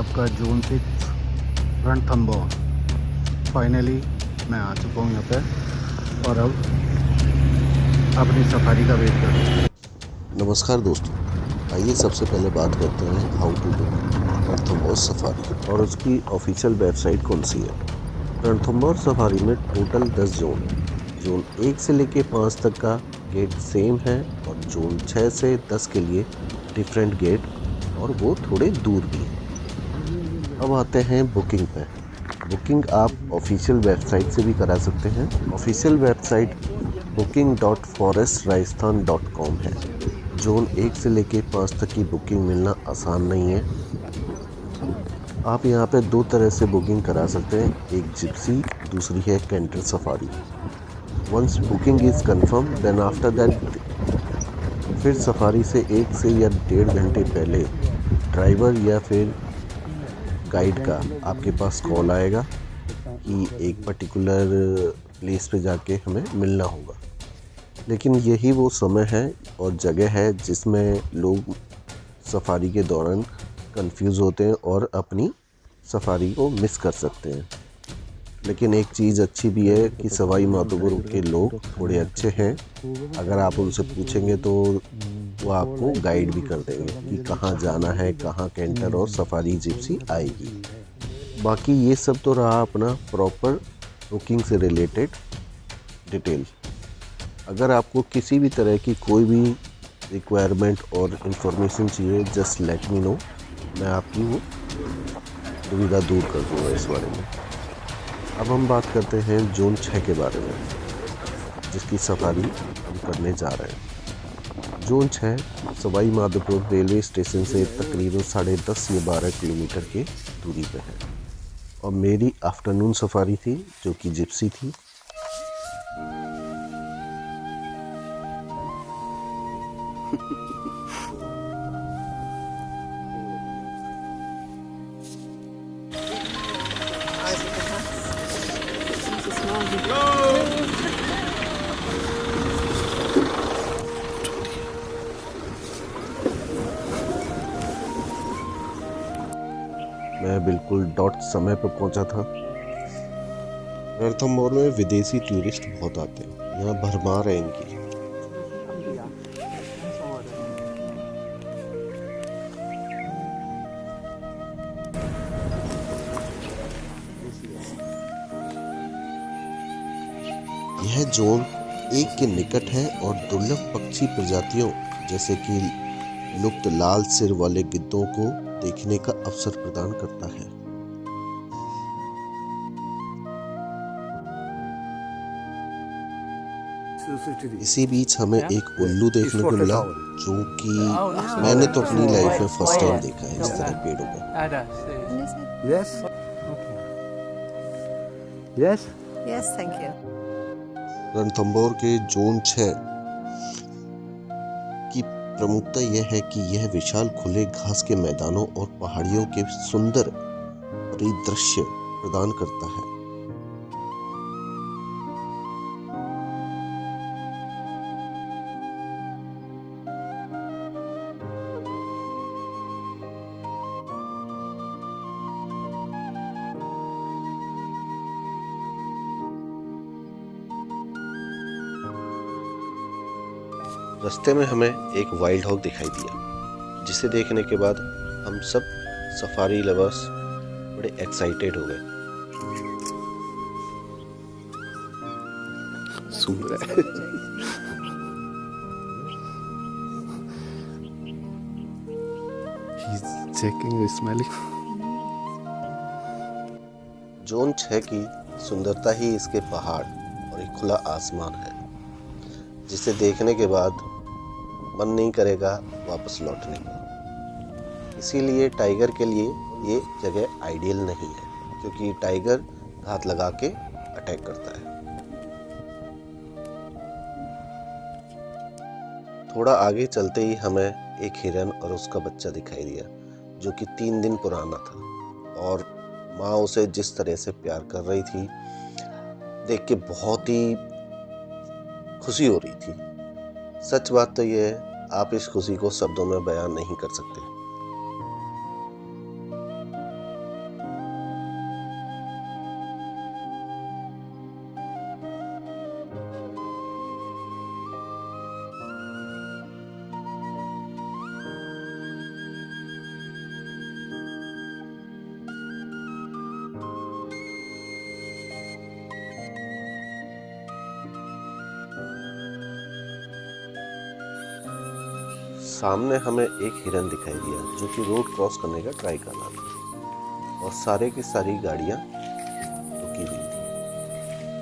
आपका जून 6 रणथंबोर। फाइनली मैं आ चुका हूँ यहाँ पे और अब अपनी सफारी का वेट कर रहा हूँ। नमस्कार दोस्तों, आइए सबसे पहले बात करते हैं how to book Ranthambore safari और उसकी ऑफिशियल वेबसाइट कौन सी है। रणथंबोर सफारी में टोटल 10 जोन है। जोन 1 से लेके 5 तक का गेट सेम है और जोन 6 से 10 के लिए डिफरेंट गेट और वो थोड़े दूर भी हैं। अब आते हैं बुकिंग पे। बुकिंग आप ऑफिशियल वेबसाइट से भी करा सकते हैं। ऑफिशियल वेबसाइट booking.forestrajasthan.com है। जोन 1 से लेके 5 तक की बुकिंग मिलना आसान नहीं है। आप यहाँ पे 2 तरह से बुकिंग करा सकते हैं, एक जिप्सी, दूसरी है canter safari. Once booking is confirm then after that फिर सफारी से 1 से या 1.5 घंटे पहले ड्राइवर या फिर गाइड का आपके पास कॉल आएगा कि एक पर्टिकुलर प्लेस पे जाके हमें मिलना होगा। लेकिन यही वो समय है और जगह है जिसमें लोग सफारी के दौरान कंफ्यूज होते हैं और अपनी सफारी को मिस कर सकते हैं। लेकिन एक चीज़ अच्छी भी है कि सवाई माधोपुर के लोग थोड़े अच्छे हैं। अगर आप उनसे पूछेंगे तो वो आपको गाइड भी कर देंगे कि कहाँ जाना है, कहाँ कैंटर और सफारी जिप्सी आएगी। बाकी ये सब तो रहा अपना प्रॉपर बुकिंग से रिलेटेड डिटेल। अगर आपको किसी भी तरह की कोई भी रिक्वायरमेंट और इन्फॉर्मेशन चाहिए, जस्ट लेट मी नो, मैं आपकी वो दुविधा दूर कर दूंगा इस बारे में। अब हम बात करते हैं जोन 6 के बारे में, जिसकी सफारी हम करने जा रहे हैं। Zone 6 Sawai Madhopur railway station से तकरीबन 10.5 या 12 किलोमीटर के दूरी पे है और मेरी आफ्टरनून सफारी थी जो कि जिप्सी थी। मैं बिल्कुल डॉट समय पर पहुंचा था। रणथंबोर में विदेशी टूरिस्ट बहुत आते हैं, यहाँ भरमार है इनकी। यह जोन 1 के निकट है और दुर्लभ पक्षी प्रजातियों जैसे कि लुप्त लाल सिर वाले गिद्धों को देखने का अवसर प्रदान करता है। इसी बीच हमें एक उल्लू देखने को मिला जो कि मैंने तो अपनी लाइफ में फर्स्ट टाइम देखा है इस तरह पेड़ों पर। Yes. Yes. Yes, thank you. Ranthambore के जोन 6 की प्रमुखता यह है कि यह विशाल खुले घास के मैदानों और पहाड़ियों के सुंदर परिदृश्य प्रदान करता है। रास्ते में हमें एक वाइल्ड हॉग दिखाई दिया, जिसे देखने के बाद हम सब सफारी लवर्स बड़े एक्साइटेड हो गए। सूंघ रहा है। He's checking, smelling. जोन 6 की सुंदरता ही इसके पहाड़ और एक खुला आसमान है, जिसे देखने के बाद मन नहीं करेगा वापस लौटने का। इसीलिए टाइगर के लिए ये जगह आइडियल नहीं है, क्योंकि टाइगर घात लगा के अटैक करता है। थोड़ा आगे चलते ही हमें एक हिरन और उसका बच्चा दिखाई दिया, जो कि 3 दिन पुराना था और माँ उसे जिस तरह से प्यार कर रही थी देख के बहुत ही खुशी हो रही थी। सच बात तो ये है, आप इस खुशी को शब्दों में बयान नहीं कर सकते। सामने हमें एक हिरन दिखाई दिया जो कि रोड क्रॉस करने का ट्राई कर रहा था और सारे की सारी गाड़ियाँ रुकी हुई थी।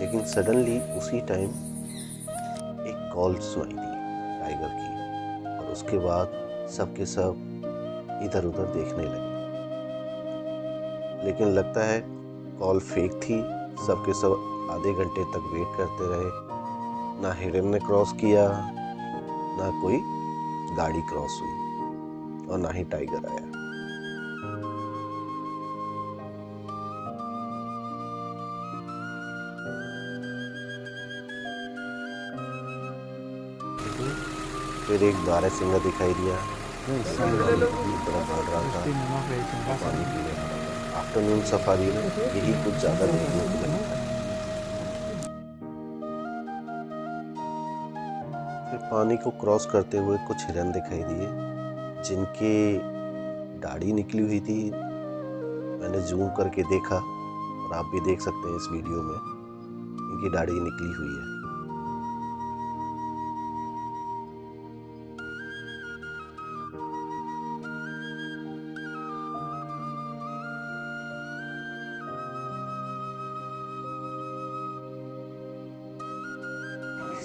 लेकिन सडनली उसी टाइम एक कॉल सुनाई दी टाइगर की और उसके बाद सबके सब इधर उधर देखने लगे। लेकिन लगता है कॉल फेक थी। सबके सब आधे घंटे तक वेट करते रहे। ना हिरन ने क्रॉस किया, ना कोई गाड़ी क्रॉस हुई और ना ही टाइगर आया। फिर एक बारहसिंगा दिखाई दिया, तरफ बढ़ रहा था, पानी पीने आ रहा था। आफ्टरनून सफारी में यही कुछ ज्यादा देखने को मिलता है। फिर पानी को क्रॉस करते हुए कुछ हिरन दिखाई दिए जिनके दाढ़ी निकली हुई थी। मैंने जूम करके देखा और आप भी देख सकते हैं इस वीडियो में, इनकी दाढ़ी निकली हुई है।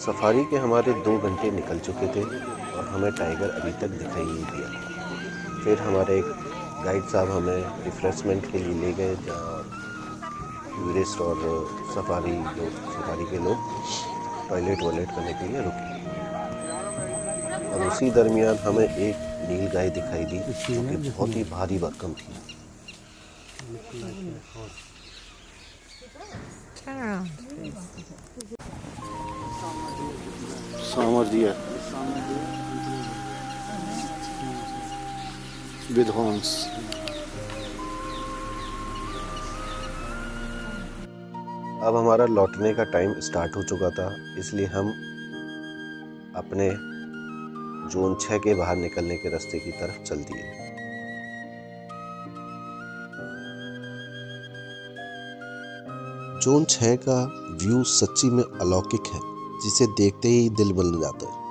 सफारी के हमारे 2 घंटे निकल चुके थे और हमें टाइगर अभी तक दिखाई नहीं दिया। फिर हमारे गाइड साहब हमें रिफ्रेशमेंट के लिए ले गए, जहाँ टूरिस्ट और सफारी के लोग टॉयलेट करने के लिए रुके। और उसी दरमियान हमें एक नील गाय दिखाई दी जो कि बहुत ही भारी भरकम थी। Samardia with horns. अब हमारा लौटने का टाइम स्टार्ट हो चुका था, इसलिए हम अपने जोन 6 के बाहर निकलने के रास्ते की तरफ चल दिए। जोन 6 का व्यू सच्ची में अलौकिक है, जिसे देखते ही दिल बन जाता है।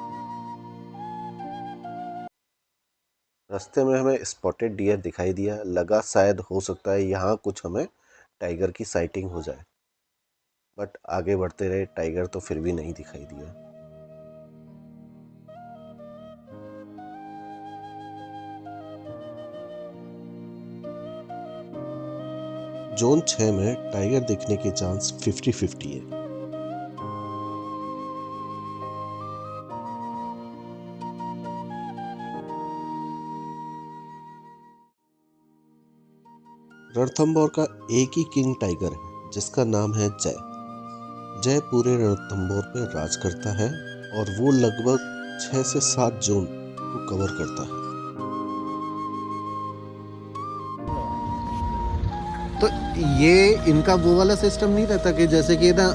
रास्ते में हमें स्पॉटेड डियर दिखाई दिया। लगा शायद हो सकता है यहाँ कुछ हमें टाइगर की साइटिंग हो जाए, बट आगे बढ़ते रहे, टाइगर तो फिर भी नहीं दिखाई दिया। जोन 6 में टाइगर दिखने के चांस 50-50 है। रणथंभौर का एक ही किंग टाइगर है जिसका नाम है जय। जय पूरे रणथंभौर पे राज करता है और वो लगभग 6 से 7 जोन को कवर करता है। तो ये इनका वो वाला सिस्टम नहीं रहता कि जैसे कि ना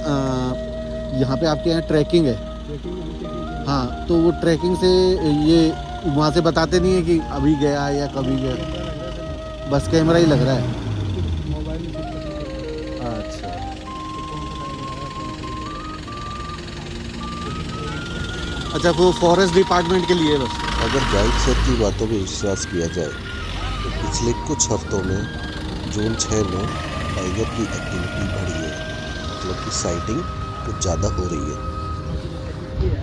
यहाँ पे आपके यहाँ ट्रैकिंग है, हाँ, तो वो ट्रैकिंग से ये वहाँ से बताते नहीं है कि अभी गया या कभी गया, बस कैमरा ही लग रहा है। अच्छा, अच्छा, वो फॉरेस्ट डिपार्टमेंट के लिए बस। अगर गाइड सर की बातों पर विश्वास किया जाए तो पिछले कुछ हफ्तों में जोन 6 में टाइगर की एक्टिविटी बढ़ी है, मतलब कि साइटिंग कुछ ज़्यादा हो रही है।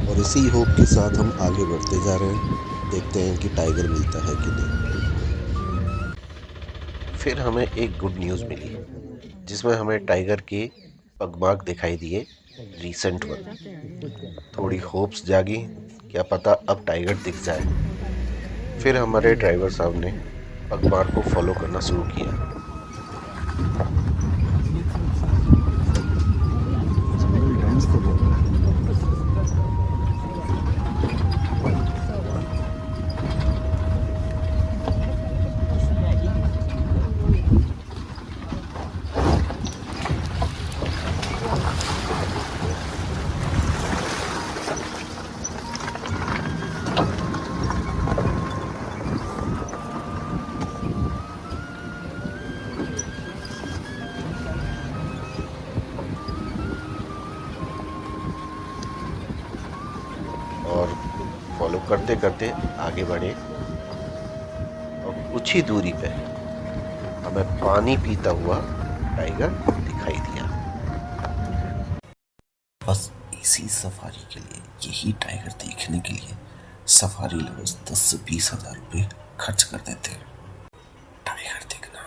और इसी होप के साथ हम आगे बढ़ते जा रहे हैं, देखते हैं कि टाइगर मिलता है कि नहीं। फिर हमें एक गुड न्यूज़ मिली जिसमें हमें टाइगर के पगमार्क दिखाई दिए, रीसेंट वन। थोड़ी होप्स जागी, क्या पता अब टाइगर दिख जाए। फिर हमारे ड्राइवर साहब ने पगमार्क को फॉलो करना शुरू किया। फॉलो करते करते आगे बढ़े और कुछ ही दूरी पे हमें पानी पीता हुआ टाइगर दिखाई दिया। बस इसी सफारी के लिए, यही टाइगर देखने के लिए सफारी लोग 10 से 20 हजार रुपये खर्च कर देते हैं। टाइगर देखना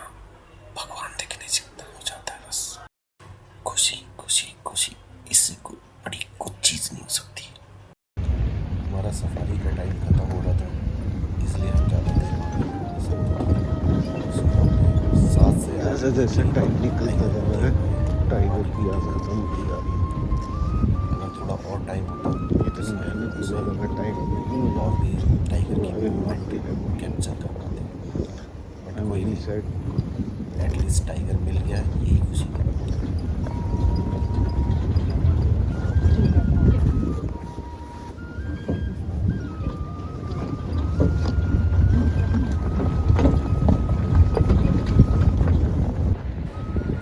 भगवान देखने जितना हो जाता है। बस खुशी खुशी खुशी, इससे कोई बड़ी कुछ चीज नहीं हो सकती। हमारा सफारी का टाइम खत्म हो रहा था, इसलिए हम ज़्यादा देर सात से जैसे जैसे टाइम निकलता जा रहा है टाइगर की आवाज़ होती जा रही है। अगर थोड़ा और टाइम होता ये तो टाइगर और भी टाइगर की मूवमेंट कैप्चर कर पाते, बट कोई नहीं, एटलीस्ट टाइगर मिल गया, यही खुशी है।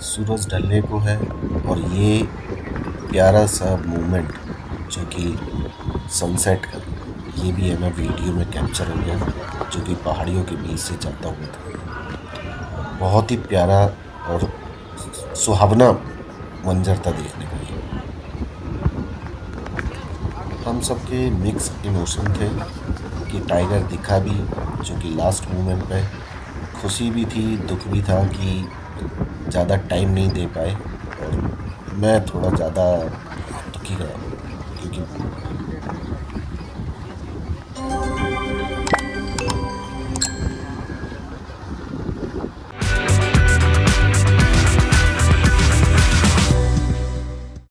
सूरज ढलने को है और ये प्यारा सा मोमेंट जो कि सनसेट का, ये भी हमें वीडियो में कैप्चर हो गया, जो कि पहाड़ियों के बीच से जाता हुआ था। बहुत ही प्यारा और सुहावना मंजर था देखने का ये। हम सबके मिक्स इमोशन थे कि टाइगर दिखा भी, जो कि लास्ट मोमेंट पे खुशी भी थी, दुख भी था कि ज़्यादा टाइम नहीं दे पाए, और मैं थोड़ा ज़्यादा दुखी रहा।